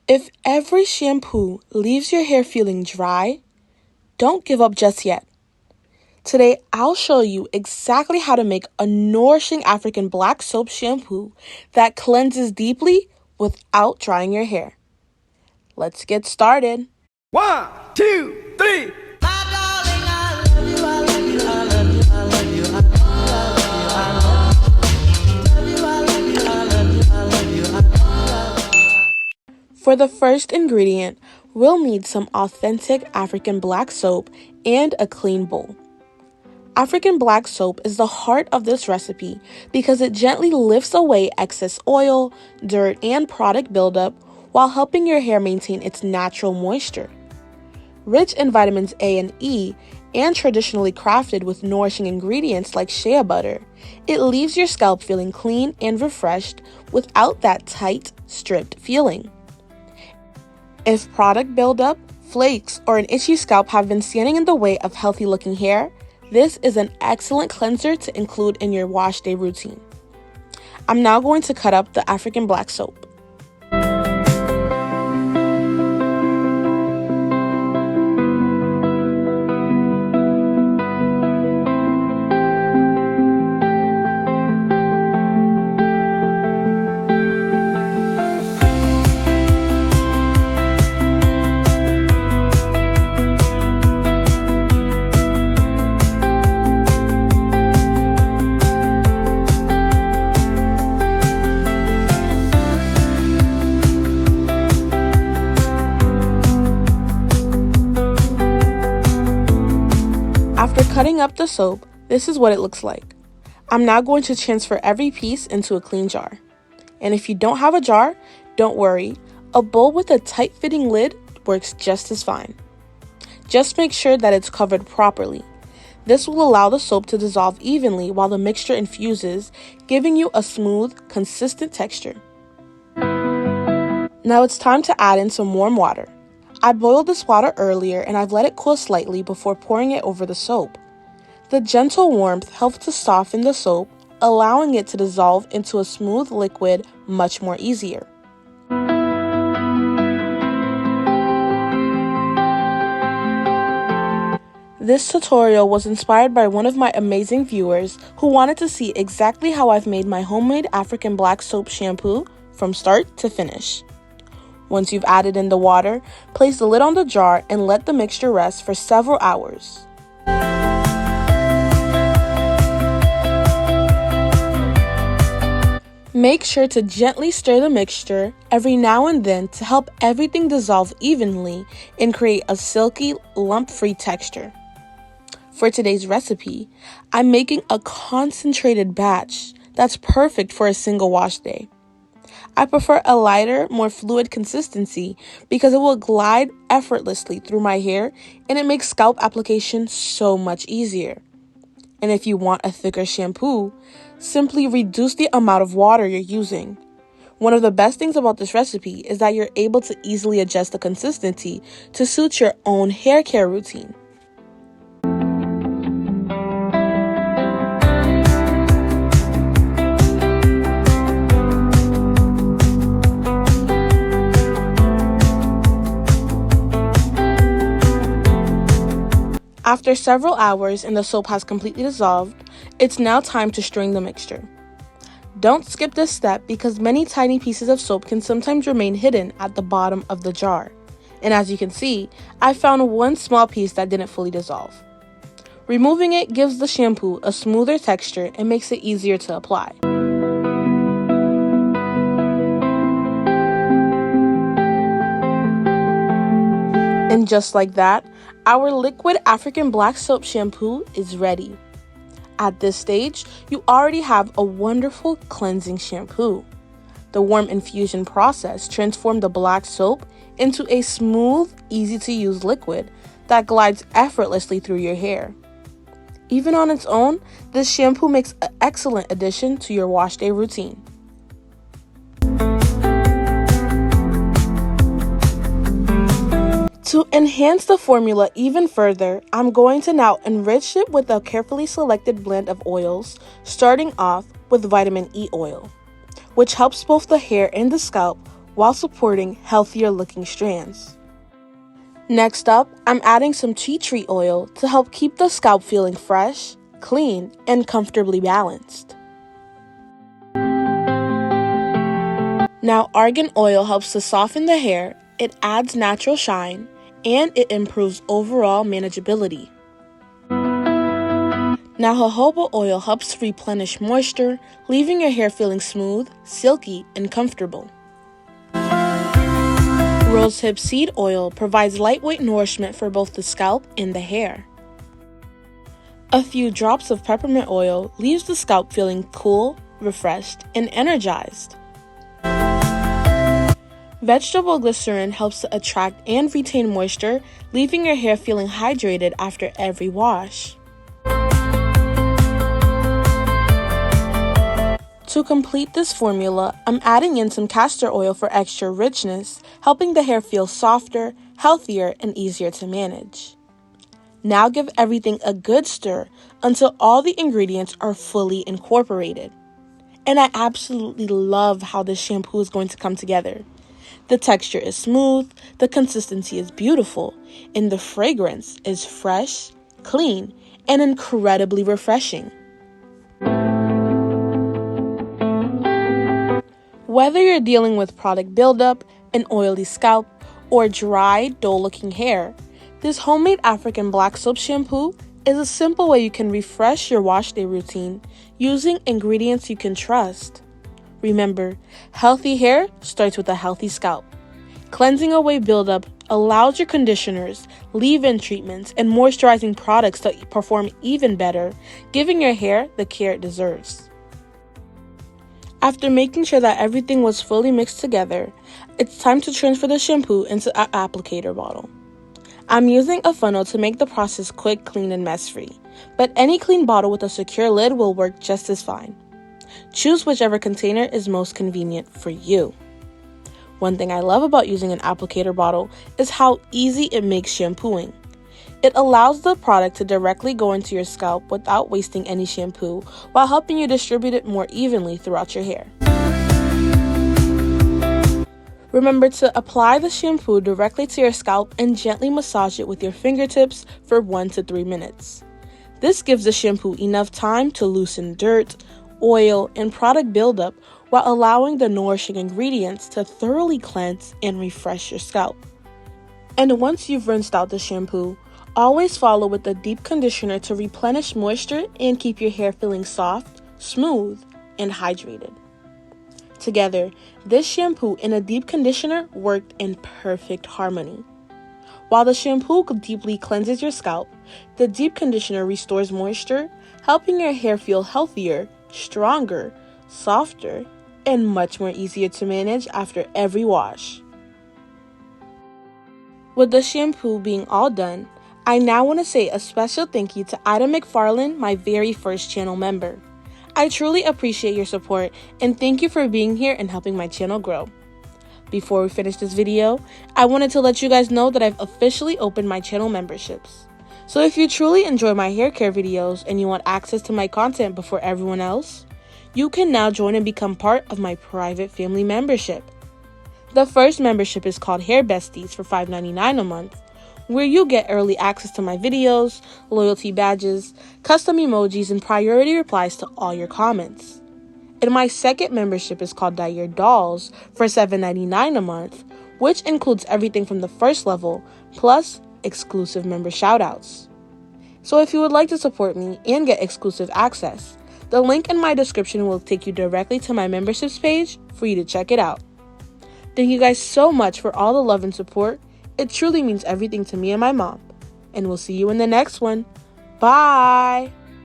If every shampoo leaves your hair feeling dry, don't give up just yet. Today, I'll show you exactly how to make a nourishing African black soap shampoo that cleanses deeply without drying your hair. Let's get started. 1, 2, 3. For the first ingredient, we'll need some authentic African black soap and a clean bowl. African black soap is the heart of this recipe because it gently lifts away excess oil, dirt, and product buildup while helping your hair maintain its natural moisture. Rich in vitamins A and E and traditionally crafted with nourishing ingredients like shea butter, it leaves your scalp feeling clean and refreshed without that tight, stripped feeling. If product buildup, flakes, or an itchy scalp have been standing in the way of healthy-looking hair, this is an excellent cleanser to include in your wash day routine. I'm now going to cut up the African black soap. After cutting up the soap, this is what it looks like. I'm now going to transfer every piece into a clean jar. And if you don't have a jar, don't worry. A bowl with a tight-fitting lid works just as fine. Just make sure that it's covered properly. This will allow the soap to dissolve evenly while the mixture infuses, giving you a smooth, consistent texture. Now it's time to add in some warm water. I boiled this water earlier and I've let it cool slightly before pouring it over the soap. The gentle warmth helps to soften the soap, allowing it to dissolve into a smooth liquid much more easier. This tutorial was inspired by one of my amazing viewers who wanted to see exactly how I've made my homemade African black soap shampoo from start to finish. Once you've added in the water, place the lid on the jar and let the mixture rest for several hours. Make sure to gently stir the mixture every now and then to help everything dissolve evenly and create a silky, lump-free texture. For today's recipe, I'm making a concentrated batch that's perfect for a single wash day. I prefer a lighter, more fluid consistency because it will glide effortlessly through my hair and it makes scalp application so much easier. And if you want a thicker shampoo, simply reduce the amount of water you're using. One of the best things about this recipe is that you're able to easily adjust the consistency to suit your own hair care routine. After several hours and the soap has completely dissolved, it's now time to strain the mixture. Don't skip this step because many tiny pieces of soap can sometimes remain hidden at the bottom of the jar. And as you can see, I found one small piece that didn't fully dissolve. Removing it gives the shampoo a smoother texture and makes it easier to apply. And just like that, our liquid African black soap shampoo is ready. At this stage, you already have a wonderful cleansing shampoo. The warm infusion process transformed the black soap into a smooth, easy-to-use liquid that glides effortlessly through your hair. Even on its own, this shampoo makes an excellent addition to your wash day routine. To enhance the formula even further, I'm going to now enrich it with a carefully selected blend of oils, starting off with vitamin E oil, which helps both the hair and the scalp while supporting healthier looking strands. Next up, I'm adding some tea tree oil to help keep the scalp feeling fresh, clean, and comfortably balanced. Now, argan oil helps to soften the hair, it adds natural shine, and it improves overall manageability. Now, jojoba oil helps to replenish moisture, leaving your hair feeling smooth, silky, and comfortable. Rosehip seed oil provides lightweight nourishment for both the scalp and the hair. A few drops of peppermint oil leaves the scalp feeling cool, refreshed, and energized. Vegetable glycerin helps to attract and retain moisture, leaving your hair feeling hydrated after every wash. To complete this formula, I'm adding in some castor oil for extra richness, helping the hair feel softer, healthier, and easier to manage. Now give everything a good stir until all the ingredients are fully incorporated. And I absolutely love how this shampoo is going to come together. The texture is smooth, the consistency is beautiful, and the fragrance is fresh, clean, and incredibly refreshing. Whether you're dealing with product buildup, an oily scalp, or dry, dull-looking hair, this homemade African black soap shampoo is a simple way you can refresh your wash day routine using ingredients you can trust. Remember, healthy hair starts with a healthy scalp. Cleansing away buildup allows your conditioners, leave-in treatments, and moisturizing products to perform even better, giving your hair the care it deserves. After making sure that everything was fully mixed together, it's time to transfer the shampoo into an applicator bottle. I'm using a funnel to make the process quick, clean, and mess-free, but any clean bottle with a secure lid will work just as fine. Choose whichever container is most convenient for you. One thing I love about using an applicator bottle is how easy it makes shampooing. It allows the product to directly go into your scalp without wasting any shampoo, while helping you distribute it more evenly throughout your hair. Remember to apply the shampoo directly to your scalp and gently massage it with your fingertips for 1 to 3 minutes. This gives the shampoo enough time to loosen dirt, oil, and product buildup while allowing the nourishing ingredients to thoroughly cleanse and refresh your scalp. And once you've rinsed out the shampoo, always follow with a deep conditioner to replenish moisture and keep your hair feeling soft, smooth, and hydrated. Together, this shampoo and a deep conditioner worked in perfect harmony. While the shampoo deeply cleanses your scalp, the deep conditioner restores moisture, helping your hair feel healthier, stronger, softer, and much more easier to manage after every wash. With the shampoo being all done, I now want to say a special thank you to Ida McFarlane, my very first channel member. I truly appreciate your support and thank you for being here and helping my channel grow. Before we finish this video, I wanted to let you guys know that I've officially opened my channel memberships. So if you truly enjoy my hair care videos and you want access to my content before everyone else, you can now join and become part of my private family membership. The first membership is called Hair Besties for $5.99 a month, where you get early access to my videos, loyalty badges, custom emojis, and priority replies to all your comments. And my second membership is called Dye Your Dolls for $7.99 a month, which includes everything from the first level, plus exclusive member shoutouts. So if you would like to support me and get exclusive access, the link in my description will take you directly to my memberships page for you to check it out. Thank you guys so much for all the love and support. It truly means everything to me and my mom. And we'll see you in the next one. Bye!